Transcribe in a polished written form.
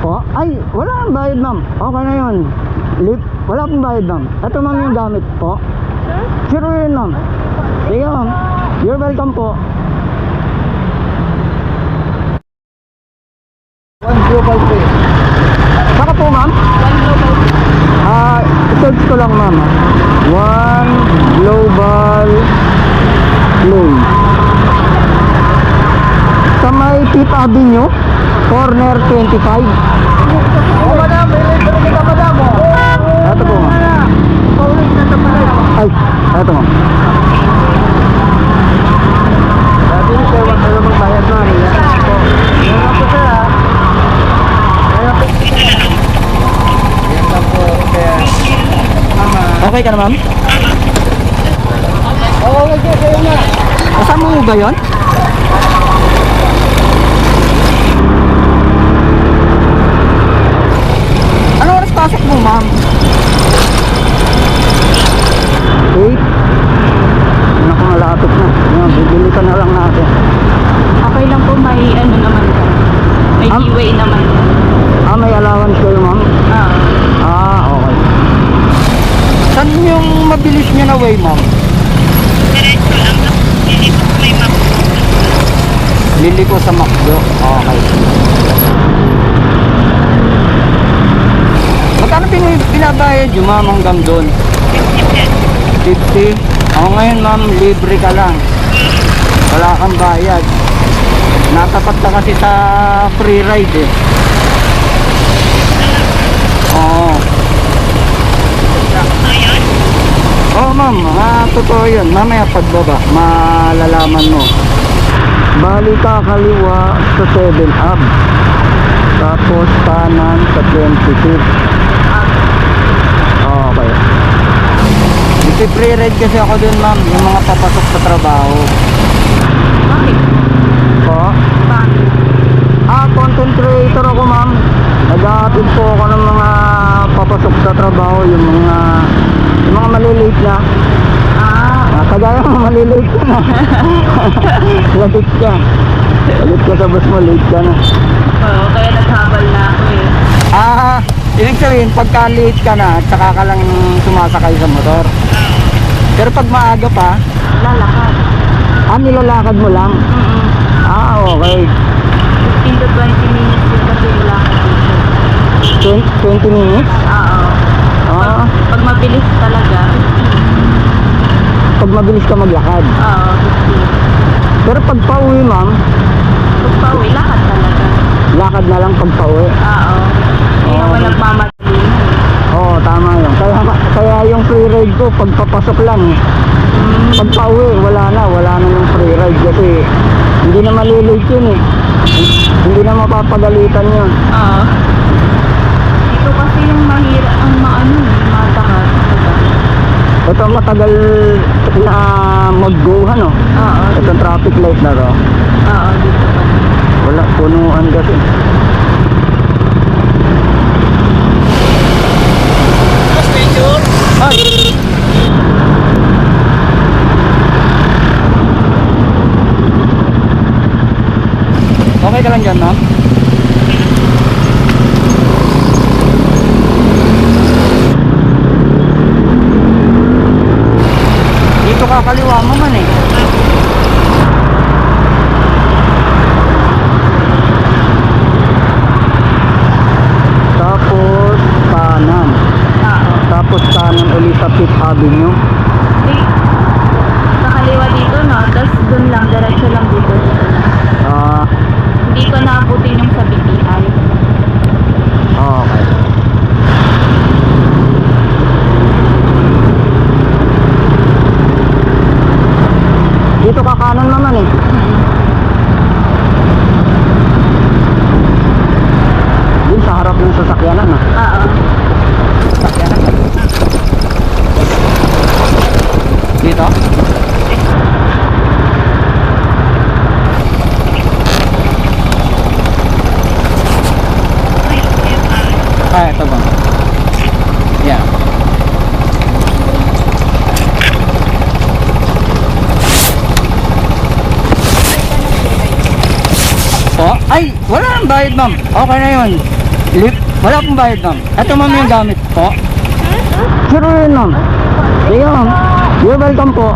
Po? Ay, wala nang bayad ma'am. Okay na yun. Wala pong bayad ma'am. Ito ma'am yung gamit po. Sure yun ma'am. Sige ma'am. You're welcome po. One global pay. Baka po ma'am? One global pay. I-search ko lang ma'am. One global play. Sa may 5th Avenue, corner 25. Oh, madam, may ka madam. Ito po ma'am. Ay, ito ma'am. Dati ni Sir, wag kayo magbayad ma'am. Yan po sir ha. Yan lang po sir. Okay ka na ma'am? Oo, okay kayo na. Kasama mo ba yun? Ano oras pasok mo ma'am? 8. Naku, malapit na. Yan, bibili ka na lang natin. Okay lang po, may ano naman po. May giveaway naman. May allowance kayo ma'am? Okay. Saan yung mabilis nyo na way ma'am? Diretso lang. Liliko po may map. Liliko sa McDo. Okay. Magkano pinabayad yung ma'am hanggang doon? 50. Ako ngayon ma'am, libre ka lang. Wala kang bayad. Natapat ka kasi sa free ride eh. Oo. Oo ma'am, totoo yun. Mamaya pagbaba, malalaman mo. Bali ka kaliwa sa 7 up. Tapos kanan sa 25. Okay. Free ride kasi ako dun ma'am, yung mga papasok sa trabaho. Bakit? Po? Bakit? Content creator ako ma'am. Nag-a-upload po ako ng mga papasok sa trabaho, yung mga malilate na. Kagaya mo malilate ka na. Lagit ka. Lagit ka sa bus mo, late ka na. Oo, kaya naghabal na ako eh. Ibig sabihin, pagka late ka na, tsaka ka lang sumasakay sa motor. Pero pag maaga pa, Lalakad. nilalakad mo lang. Okay. 15 to 20 minutes din kasi yung lakad dito. 20 minutes? Oo. Pag mabilis talaga, Pag mabilis ka maglakad. oo, 15. Pero pag pauwi ma'am, Pag pauwi, lakad talaga. lakad na lang pag pauwi. Oo. Hindi naman nagmamadali. Oo, tama yun. Kaya yung free ride ko, pagpapasok lang eh. Pag pauwi, wala na yung free ride kasi hindi na malilate yun eh. Hindi na mapapagalitan yun. Oo. Ito kasi yung mahirap, ang matagal. Ito matagal na mag-go ano. Oo. Itong traffic light na to. Oo, dito pa. Wala, punuan kasi. Ay! Okay ka lang dyan, ma'am? Dito ka kaliwa mo man eh. Tapos kanan. Tapos kanan ulit sa 5th Avenue. Di, sa kaliwa dito, no? Tapos dun lang, diretso lang dito. Hindi ko naabutin yung sa BPI. Okay. Dito ka kanan naman eh. Yun sa harap ng sasakyanan ah. Oo. Sasakyanan. Dito? Ito ba? Yeah. Oh, ay, wala nang bayad ma'am. Okay na yun. Lip? Wala pong bayad, ma'am. Ito, ma'am, yung gamit po. Sure yun, ma'am. Sige, ma'am. You're welcome po.